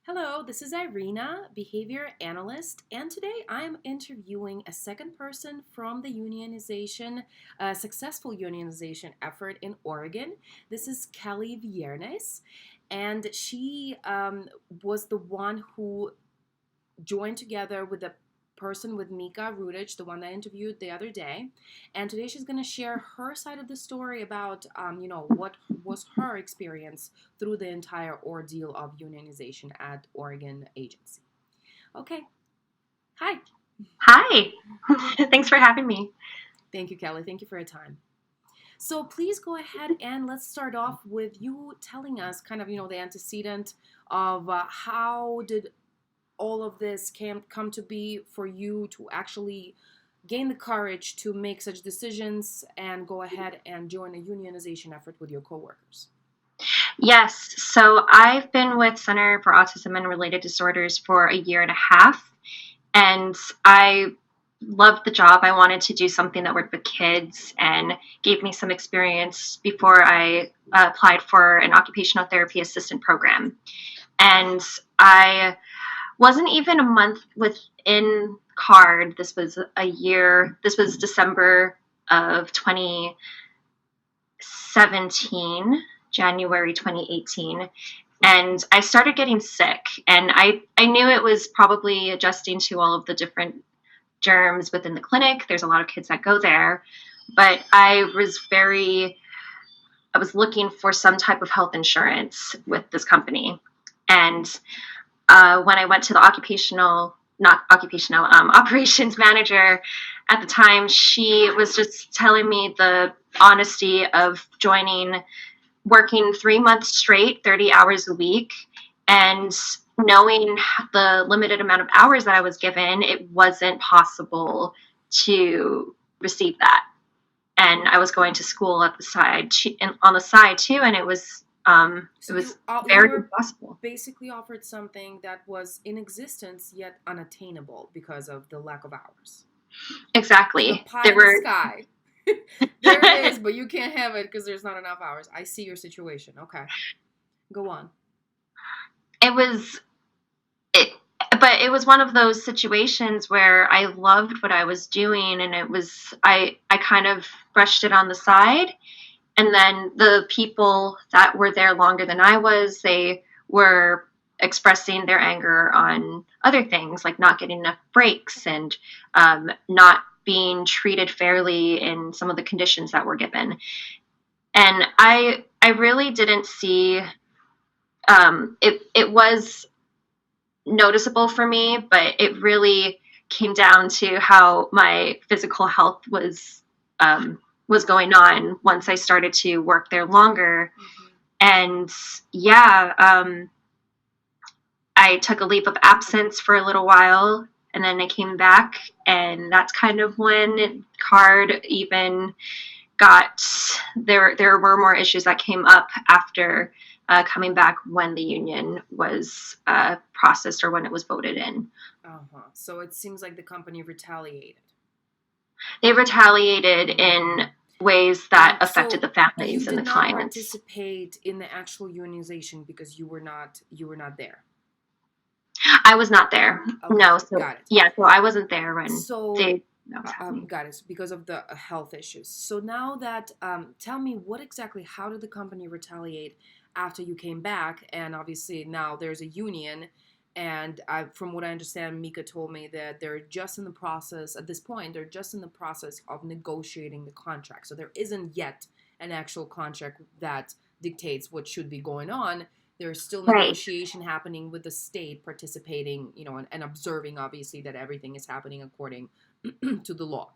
Hello, this is Irina, behavior analyst, and today I'm interviewing a second person from the successful unionization effort in Oregon. This is Kelly Viernes, and she was the one who joined together with the person with Mika Rudich, the one that I interviewed the other day. And today she's going to share her side of the story about, what was her experience through the entire ordeal of unionization at Oregon agency. Okay. Hi. Hi. Thanks for having me. Thank you, Kelly. Thank you for your time. So please go ahead and let's start off with you telling us kind of, the antecedent of how did all of this can come to be for you to actually gain the courage to make such decisions and go ahead and join a unionization effort with your coworkers? Yes, so I've been with Center for Autism and Related Disorders for a year and a half, and I loved the job. I wanted to do something that worked with kids and gave me some experience before I applied for an occupational therapy assistant program. And I wasn't even a month within CARD. This was a year, this was December of 2017, January 2018. And I started getting sick, and I knew it was probably adjusting to all of the different germs within the clinic. There's a lot of kids that go there, but I was looking for some type of health insurance with this company. And when I went to the not occupational, operations manager at the time, she was just telling me the honesty of working 3 months straight, 30 hours a week, and knowing the limited amount of hours that I was given, it wasn't possible to receive that. And I was going to school on the side too, and it So was you very were impossible. basically offered something that was in existence yet unattainable because of the lack of hours. It's the Exactly. pie There in the were sky. There it is, but you can't have it because there's not enough hours. I see your situation. Okay, go on. it was it, but it was one of those situations where I loved what I was doing, and I kind of brushed it on the side. And then the people that were there longer than I was, they were expressing their anger on other things, like not getting enough breaks and not being treated fairly in some of the conditions that were given. And I really didn't see it was noticeable for me, but it really came down to how my physical health was going on once I started to work there longer. Mm-hmm. And yeah, I took a leave of absence for a little while, and then I came back, and that's kind of when card even got there were more issues that came up after coming back when the union was processed or when it was voted in. Uh-huh. So it seems like the company retaliated. They retaliated in ways that affected So the you families and did the not clients. participate in the actual unionization because you were not there. I was not there. Okay, No, so got it. yeah, so I wasn't there when So that was happening. got it, because of the health issues. So now that tell me what exactly how did the company retaliate after you came back? And obviously now there's a union, and from what I understand, Mika told me that they're just in the process at this point. They're just in the process of negotiating the contract. So there isn't yet an actual contract that dictates what should be going on. There's still Right. negotiation happening with the state participating, and observing obviously that everything is happening according to the law,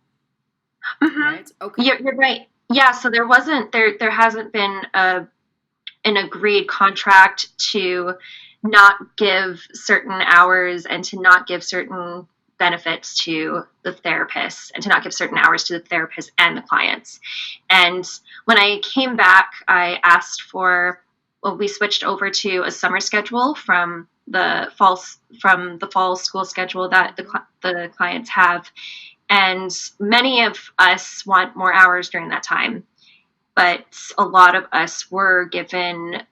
Hmm. right? Okay. You're right. Yeah, so there hasn't been an agreed contract to not give certain hours and to not give certain benefits to the therapists and to not give certain hours to the therapists and the clients. And when I came back, I asked for, well, we switched over to a summer schedule from the fall school schedule that Mm-hmm. the clients have. And many of us want more hours during that time, but a lot of us were given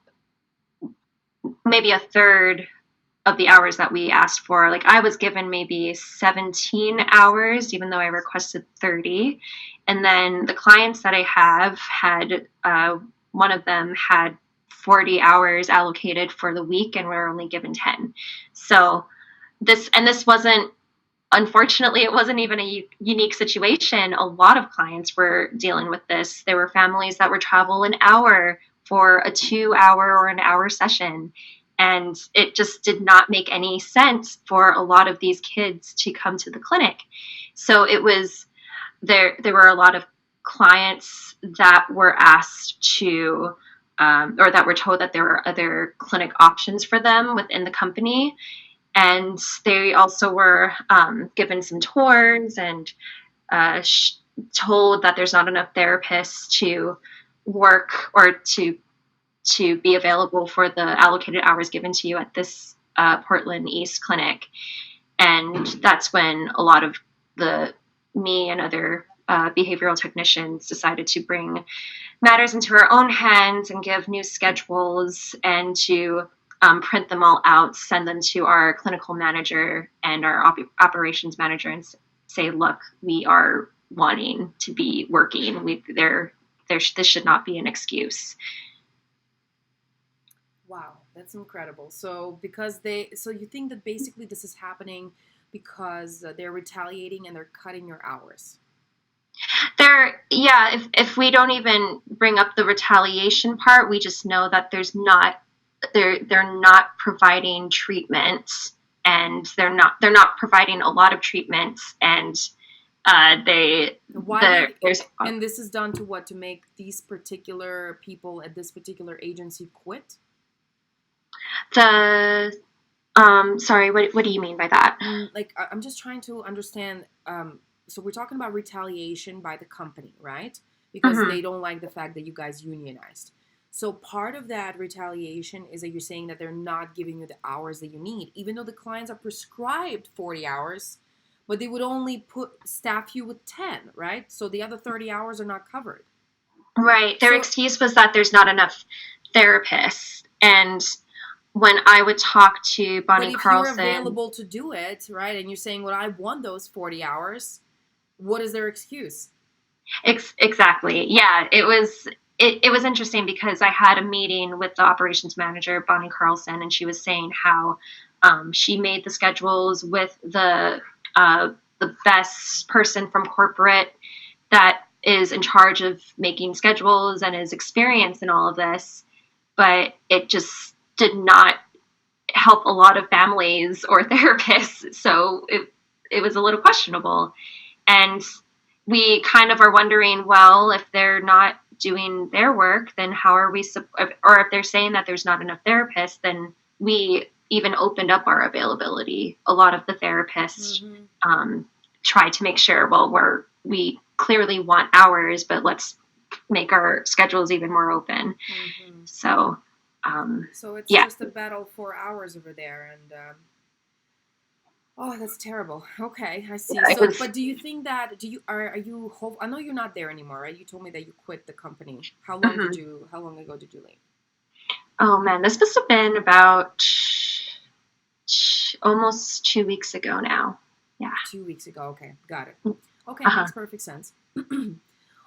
maybe a third. of the hours that we asked for. Like I was given maybe 17 hours, even though I requested 30. And then the clients that I have had, one of them had 40 hours allocated for the week, and we are only given 10. So this wasn't, unfortunately, it wasn't even a unique situation. A lot of clients were dealing with this. There were families that would travel an hour for a 2 hour or an hour session. And it just did not make any sense for a lot of these kids to come to the clinic. So it was, there were a lot of clients that were asked to, or that were told that there were other clinic options for them within the company. And they also were given some tours and told that there's not enough therapists to work or to be available for the allocated hours given to you at this Portland East clinic. And that's when a lot of me and other behavioral technicians decided to bring matters into our own hands and give new schedules and to print them all out, send them to our clinical manager and our operations manager and say, look, we are wanting to be working. This should not be an excuse. Wow, that's incredible. So so you think that basically this is happening because they're retaliating and they're cutting your hours? Yeah, if we don't even bring up the retaliation part, we just know that they're not providing treatment, and they're not providing a lot of treatments, and and this is done to what, to make these particular people at this particular agency quit? the sorry, what do you mean by that? Like I'm just trying to understand. So we're talking about retaliation by the company, right? Because Mm-hmm. they don't like the fact that you guys unionized. So part of that retaliation is that you're saying that they're not giving you the hours that you need, even though the clients are prescribed 40 hours, but they would only staff you with 10, right? So the other 30 hours are not covered. Right. Their So, excuse was that there's not enough therapists. And when I would talk to but Bonnie if you're Carlson, available to do it, right, and you're saying, well, I want those 40 hours, what is their excuse? exactly. Yeah, it was interesting because I had a meeting with the operations manager, Bonnie Carlson, and she was saying how she made the schedules with the best person from corporate that is in charge of making schedules and is experienced in all of this, but it just did not help a lot of families or therapists. So it was a little questionable. And we kind of are wondering, well, if they're not doing their work, then how are we, or if they're saying that there's not enough therapists, then we even opened up our availability. A lot of the therapists try to make sure, well, we clearly want hours, but let's make our schedules even more open. Mm-hmm. So, So it's yeah. just a battle for hours over there, and oh, that's terrible. Okay, I see. It So, was, but do you think that are you hope? I know you're not there anymore, right? You told me that you quit the company. How long ago did you leave? oh man, this must have been about almost 2 weeks ago now. Yeah. 2 weeks ago. Okay, got it. Okay, Uh-huh. makes perfect sense.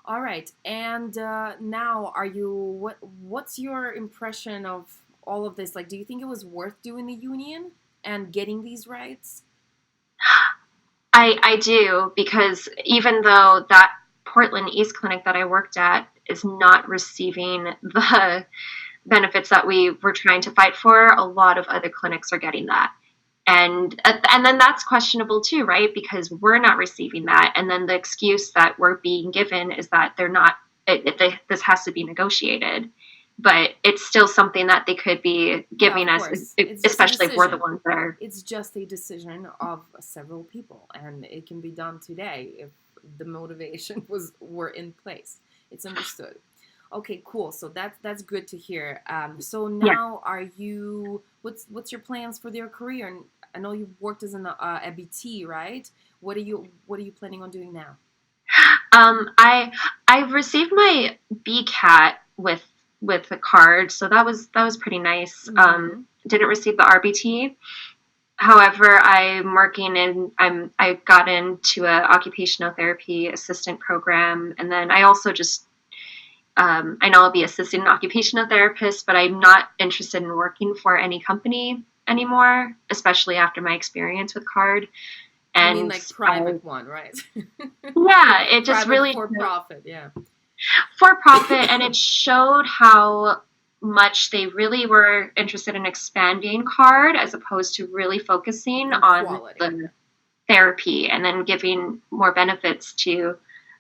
All right, and now are you what's your impression of all of this? Like, do you think it was worth doing the union and getting these rights? I do, because even though that Portland East clinic that I worked at is not receiving the benefits that we were trying to fight for, a lot of other clinics are getting that. And then that's questionable too, right? Because we're not receiving that, and then the excuse that we're being given is that they're not. This has to be negotiated, but it's still something that they could be Yeah, giving of us, course. It's just a especially if we're the decision. ones that are. It's just a decision of several people, and it can be done today if the motivation were in place. It's understood. Okay, cool. So that's good to hear. So Yeah. now, are you? What's your plans for your career? And I know you've worked as a BT, right? What are you planning on doing now? I received my BCAT with the card, so that was pretty nice. Mm-hmm. didn't receive the RBT. However, I'm working in I got into a occupational therapy assistant program, and then I also just I know I'll be assisting an occupational therapist, but I'm not interested in working for any company anymore, especially after my experience with CARD. You mean And like private one, right? yeah, it just Private really for profit, yeah. for profit, and it showed how much they really were interested in expanding CARD as opposed to really focusing On on quality. the therapy and then giving more benefits to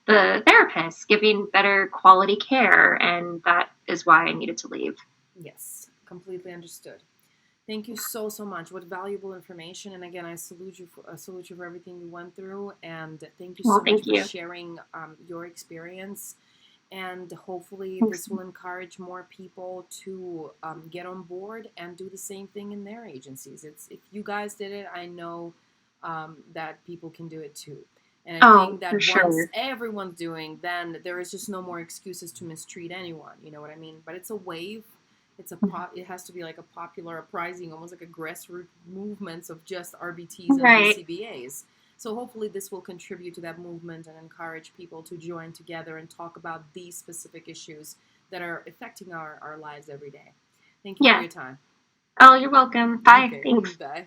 the therapist, giving better quality care, and that is why I needed to leave. Yes, completely understood. Thank you so so much. What valuable information! And again, I salute you for everything you went through, and thank you Well, so much thank for you. sharing your experience. And hopefully, Thanks. this will encourage more people to get on board and do the same thing in their agencies. It's if you guys did it, I know that people can do it too. And I Oh, think for that once sure. everyone's doing, then there is just no more excuses to mistreat anyone. You know what I mean? But it's a wave. It has to be like a popular uprising, almost like a grassroots movements of just RBTs and Right. BCBAs. So hopefully this will contribute to that movement and encourage people to join together and talk about these specific issues that are affecting our lives every day. Thank you for Yeah. your time. Oh, you're welcome. Bye. Okay, Thanks. bye.